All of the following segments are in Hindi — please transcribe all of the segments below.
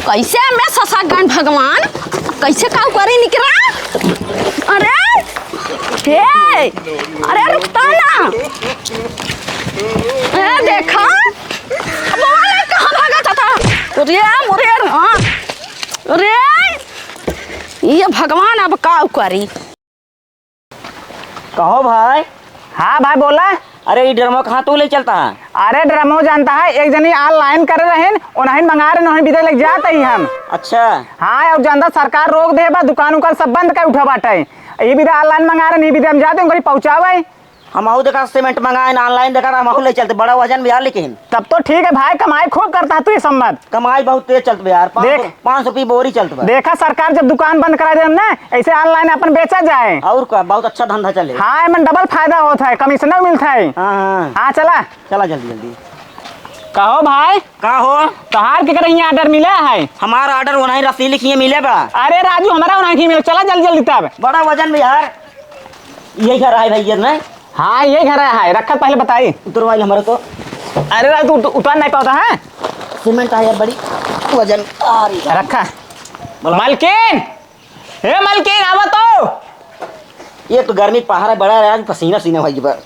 कैसे मैं ससा गन भगवान कैसे काम करे निकला। अरे हे अरे रुकता ना। देखा कहाँ भागा था। अरे मुरे अरे ये भगवान अब का करी। कहो भाई। हाँ भाई बोला। अरे ये ड्रमो कहाँ तू ले चलता है? अरे ड्रमो जानता है एक जनी ऑनलाइन कर रहे उन्हें मंगा रहे नहीं बिदे लग जाते ही हम। अच्छा हाँ और जानता सरकार रोक दे बा दुकान उकान सब बंद कर उठा बाटे ये बिदे ऑनलाइन मंगा रहे नहीं बिदे हम जाते उनको पहुँचावे। हम देखा सीमेंट मंगाए ऑनलाइन देखा हम ले चलते बड़ा वजन बिहार लेकिन तब तो ठीक है भाई कमाई खूब करता है तू ये संबंध। कमाई बहुत तेज चलते बिहार 500 रुपये बोरी चलते। देखा सरकार जब दुकान बंद करा दे ना ऐसे ऑनलाइन अपन बेचा जाए और क्या बहुत अच्छा धंधा चले। हाँ इनमें डबल फायदा होता है कमीशन मिलता है। हाँ चला चला जल्दी जल्दी। कहो भाई का हो तहार के कहीं ऑर्डर मिला है? हमारा ऑर्डर वहीं रसीद लिखिए मिले बा। अरे राजू हमारा वहीं मिले चला जल्दी जल्दी तब। बड़ा वजन बिहार यही घर है भैया ना। हाँ ये घर है रखा पहले बताइए उतरवाई हमारे तो। अरे तू उतार नहीं पाता है सीमेंट है यार बड़ी वजन रखा। मालकिन हे मालकिन आवा तो। ये तो गर्मी पहाड़ है बड़ा है पसीना सीना भाई पर।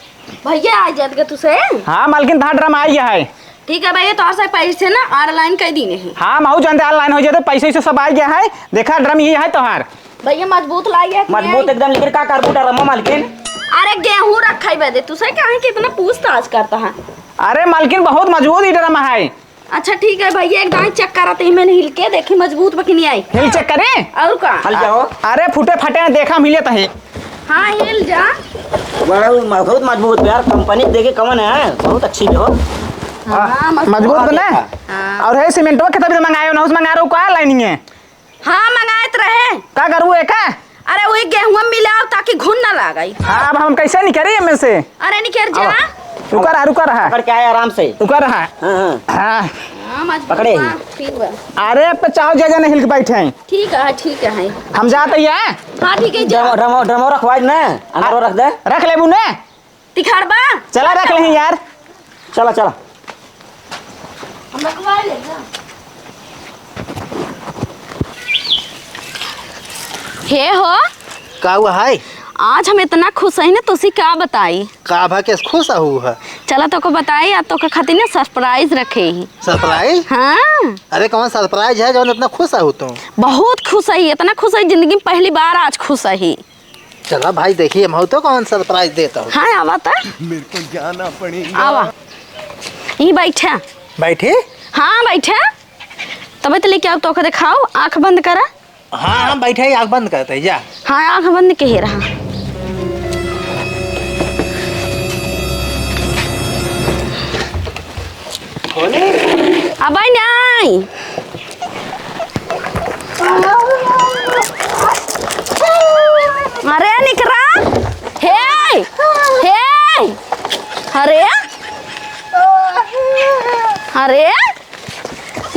भैया आ जाएगा तुझसे। हाँ मालकिन था ड्रम आई है। ठीक है भैया तो से पैसे ना ऑनलाइन कर दीने हैं। हाँ महू जानते ऑनलाइन हो जाते पैसे से सब आ गया है। देखा ड्रम ये है तोहार भैया मजबूत लाइए मजबूत एकदम लेकिन का कारबूटा रमा मालकिन। अरे गेहूं रखा ही बदे तुझसे क्या है कितना पूछताछ करता है। अरे मालकिन बहुत मजबूत ही ड्रम है। अच्छा ठीक है भैया एक दाई चेक कराते ही मैंने हिल के देखी मजबूत बकी नहीं आई। हिल चेक करे और का हल जाओ। अरे फूटे फटे देखा मिले तो है। हाँ हिल जा बड़ा बहुत मजबूत यार कंपनी देखे कौन है बहुत अच्छी हो। हाँ मजबूत बना और है सीमेंटवा के तभी मंगाए ना उस मंगा रहा का लाइनिंग है। हाँ मंगाए रहे का करूँ एक अरे वही गेहूं मिला ताकि घुन ना लगे। हाँ अब हम कैसे निकले में से। अरे निकल जा रुका रहा पकड़ के आए आराम से रुका रहा। हाँ पकड़े ठीक अरे पचाओ जगह नहीं हिल के बैठे हैं। ठीक है हम जाते हैं। हाँ ठीक है ड्रमो रखवाई ना अंदर रख दे रख ले बुने तिखाड़बा चला रख ले यार चला चला हम रखवा ले हे हो का हुआ है? आज हम इतना खुश है ना तुसी क्या बताई का भा के खुश हुआ है? चला तो को बताई आज तो के खातिर ना सरप्राइज रखे ही। सरप्राइज? हाँ अरे कौन सरप्राइज है जो इतना खुश हो तुम? बहुत खुश है इतना खुश है जिंदगी में पहली बार आज खुश है। चला भाई देखिए मैं तो कौन सरप्राइज देता हूँ। हाँ आवा था मेरे को जाना पड़ेगा। आवा ये बैठा बैठे। हाँ बैठा तब तो लेके आओ तो दिखाओ आंख बंद करा। हाँ बैठे आँख बंद करते जा। हाँ आंख बंद के ही रहा। अब नहीं अरे निकरा हे अरे अरे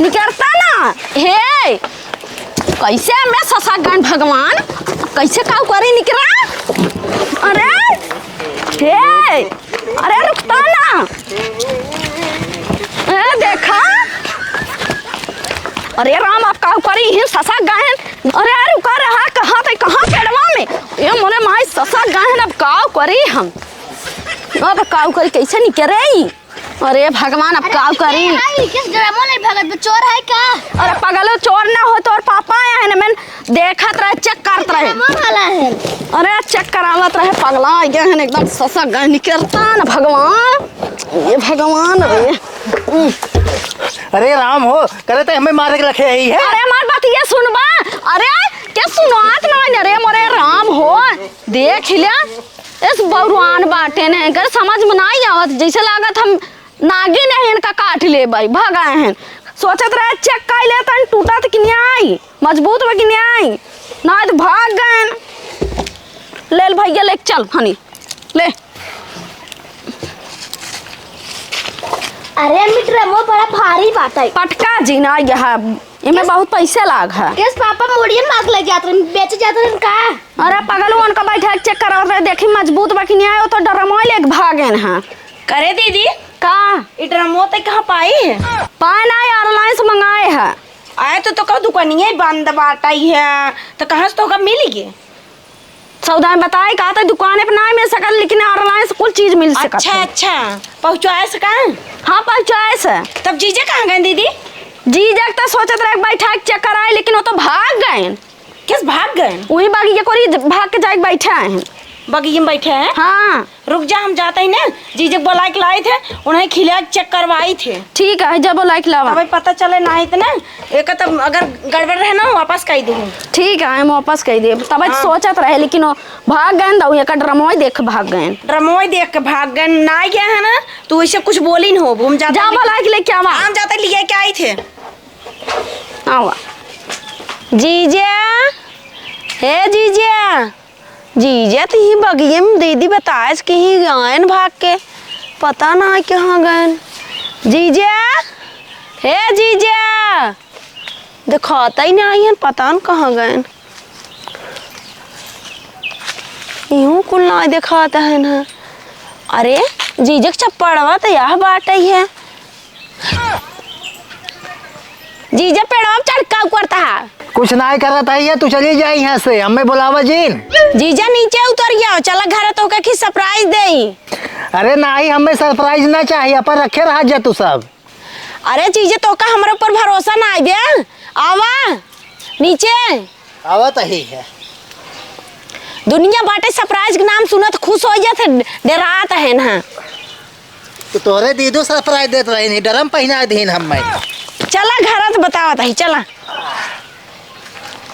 निकलता ना हे कैसे मैं ससा गन भगवान कैसे काम करे निकला। अरे हे अरे रुकता ना। देखा अरे राम आप का करी ही ससा गहन। अरे रुका रहा कहाँ थे कहाँ पेड़वा में ये मोने माई ससा गहन अब का करी हम अब का करी कैसे निकले। अरे भगवान अब का करी किस ड्रामो नहीं भगत चोर है क्या? अरे पगलो चोर ना हो तो और पापा आया है ना मैं देखत रहे चेक करत रहे वाला है। अरे चेक करावत रहे पगला गए हैं एकदम ससा गए निकलता ना भगवान ये भगवान रे। अरे राम हो करे तो हमें मार के रखे ही है। अरे हमार बात ये सुनबा। अरे क्या सुनात ना रे मोरे राम हो देख लिया इस बरुआन बाटे ने कर समझ में नहीं आवत जैसे लागत हम नागी नहीं इनका काट ले भाई भगाए हैं सोचत रहे चेक कर ले तन टूटा तो कि नहीं आई मजबूत बा कि नहीं आई ना तो भाग गए ले भैया ले चल हनी ले। अरे ड्रामो बड़ा भारी बात है। पटका जी ना यहाँ इनमें बहुत पैसे लाग है। किस पापा मोड़ियन मार्क लग जाते बेच जाते हैं का? अरे पगल उनका बैठा चेक करा रहे देखी मजबूत बाकी नहीं आयो तो डरमो ले भागे हैं। करे दीदी का ड्रमो तक कहाँ पाई है? पाए ना ऑनलाइन से मंगाए है। आए तो का दुकानिए बंद बाटाई है तो कहाँ से तो का मिलेगी? सौदा में बताए कहा था दुकान पे ना मिल सकल लेकिन ऑनलाइन से कुछ चीज मिल सकता। अच्छा पहुँचाए से कहाँ? हाँ पहुँचाए से। तब जीजा कहाँ गए दीदी? जीजा तो सोचत रहे बैठा के चेक कराए लेकिन वो तो भाग गए। किस भाग गए? वही बागी कोरी भाग के जाके बैठा है। बगीचे में बैठे हैं? हाँ रुक जा, हम जाते ही ना। जीजा बुला के लाए थे, उन्हें खिला चेक करवाई थे। ठीक है जब लाइक लावा अभी पता चले ना इतना एक तो अगर गड़बड़ रहे ना वापस कर दूँ। ठीक है हम वापस कह दे तब सोचत रहे लेकिन वो भाग गए ना एक ड्रमो देख भाग गए। ड्रमोई देख के भाग गए ना गया है ना तो वैसे कुछ बोली न हो। हम जाते जा लाइक लेके आवा। हम जाते लिए के आए थे। आवा जीजा हे जीजा जीजा तो ही बगिए में दीदी बताए कहीं गए भाग के पता ना कहाँ गए। जीजा हे जीजा दिखाता ही नहीं है पता न कहाँ गए। यूं कुल ना दिखाता है ना। अरे जीजा चप्पड़वा तो यह बाट ही है। जीजा पेड़वा चढ़का करता है। कुछ ना करता है, तू चली जाए यहाँ से, हमें बुलावा जीन। जीजा नीचे उतर गया, चला घर तो का सरप्राइज दे। अरे नहीं, हमें सरप्राइज ना चाहिए, अपन रखे रहा जा तू सब। अरे जीजा तो का हमारे ऊपर भरोसा ना आई बे। आवा नीचे आवा तो ही है। दुनिया बाटे सरप्राइज के नाम सुनत खुश हो जाते डरात है ना। तो तोरे दीदो सरप्राइज देते रहे नहीं, डरम पहना दीन हमें। चला घर तो बतावा ही चला।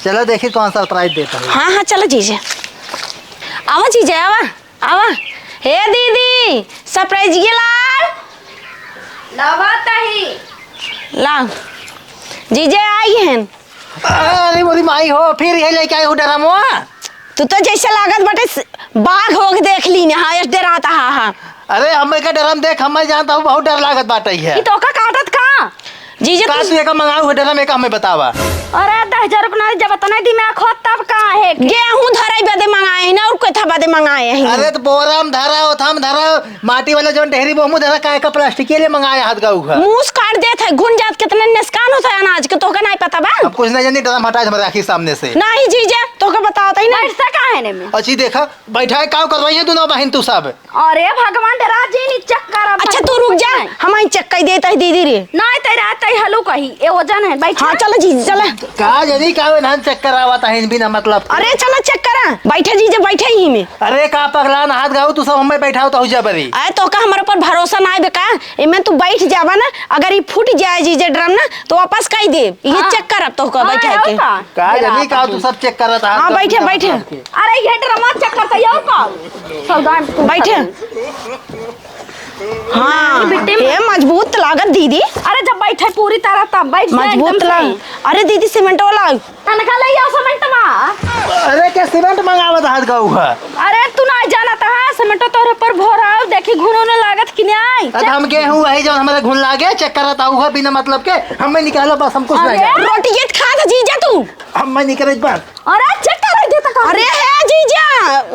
चलो देखिए कौन सरप्राइज देता है। हाँ चलो जीजा आवा जीजा आवा। हे दीदी सरप्राइज ये ला जीजा आई हैं। अरे मोरी माई हो, फिर ये लेके आई हो डरमवा। तू तो जैसे लागत बटे बाघ हो के देख ली ना। हाँ डराता। हाँ अरे हमें का डरम देख, हमें जानता हूँ बहुत डर लागत बाटे है। तो का काटत का जीजा का तू एक मंगाऊ है डरम, एक हमें बतावा। अरे 10,000 रुपया जब तना दिमाग हो तब कहाँ है गेहूं धराई बदे मंगाए ना और कोई था बदे मंगाए हैं। अरे तो बोराम धरा हो, थम धरा, माटी वाला जो ढेरी बोमू धरा, काय का प्लास्टिक के लिए मंगाया हाथ गाऊ का। मुंह काट देत है, घुन जात कितना नुकसान होता है अनाज के। तो का नहीं पता बा। अब कुछ नहीं जानी, डरम हटा हमारे आखिर सामने से। नहीं जीजा तो का बताता ही ना। ऐसा कहाँ है ने में। अच्छी देखा बैठा है, काव करवाई है दोनों बहन तू सब। अरे भगवान डरा जी नी चेक कर। अच्छा तू रुक जा, हम ही चेक कर देता है दीदी रे। नहीं तेरा तई हलो कही ए वजन है बैठ। हाँ चलो जीजा चला। का जनी का नाम चेक करावाता है बिना मतलब। अरे चलो चेक करा, बैठे जीजा बैठे ही में। अरे का पगला ना हाथ गाऊ तू सब हमें बैठाओ तो जा बरी। अरे तो का हमारे ऊपर भरोसा ना है का। इमे तू बैठ जावा ना, अगर ये फूट जाए जीजा ड्रम ना तो वापस कह दे। ये चेक कर अब तो का बैठे के। का जनी का तू सब चेक करता। हाँ बैठे बैठे। अरे ये ड्रामा चेक करता यो का सौदा बैठे। हाँ ये मजबूत लागत दीदी। अरे जब बैठे पूरी तरह तब बैठ मजबूत लाग। अरे दीदी सीमेंट वाला तनखा ले आओ सीमेंट मा। अरे क्या सीमेंट मंगावत हाथ गाऊ का। अरे तू ना जाना था सीमेंट तोरे पर भोरा देखी घुनोने लागत कि नहीं। अरे हम के हूं वही जब हमारे घुन लागे चेक करता हुआ बिना मतलब के। हमें निकालो बस, हम कुछ नहीं जाने। रोटी ये खा था जीजा तू। हमें निकल बात। अरे चेक कर देता का। अरे है जीजा।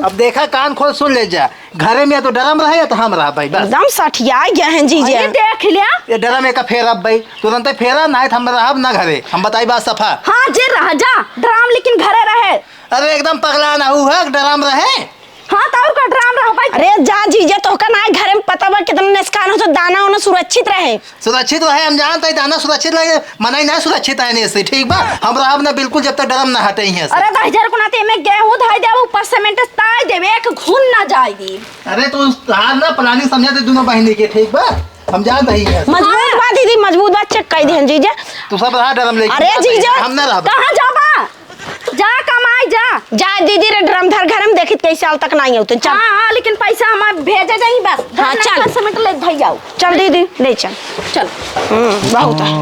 अब देखा कान खोल सुन ले जा, घरे में या तो डरम रहे या तो हम रहा भाई बस। एकदम सठिया गया है जीजा। अरे देख लिया ये डरम एक फेरा भाई, तुरंत फेरा ना हम रहा ना घरे। हम बताई बात सफा। हाँ जे रह जा ड्राम लेकिन घरे रहे। अरे एकदम पगला ना हुआ डरम रहे। हाँ ताऊ का ड्राम रह भाई। अरे जा जीजा तो का ना घर में पता बा कितना नुकसान हो तो दाना होना सुरक्षित रहे। सुरक्षित रहे हम जानते हैं, दाना सुरक्षित रहे, मना ना सुरक्षित है से ठीक बा। हम रहब ना बिल्कुल जब तक डरम ना हटे ही है। अरे 10,000 को नाते में गेहूं धाई दे ऊपर सीमेंट ताई देवे एक घुन ना जाएगी। अरे तू हार ना प्लानिंग समझा दे दोनों बहन के ठीक बा। हम जानते ही है। मजबूत बात दीदी, मजबूत बात चेक कर दे जीजा। तू सब रहा डरम लेके। अरे जीजा हम ना रहा। कहाँ जाबा जा कमाई जा दीदी रे ड्रम धर घर में देखित कैसे साल तक नहीं होते। चल हाँ लेकिन पैसा हम भेजे जाई बस। हाँ, चल। सीमेंट ले भाई जाओ। चल दीदी ले चल। चल बहुत है।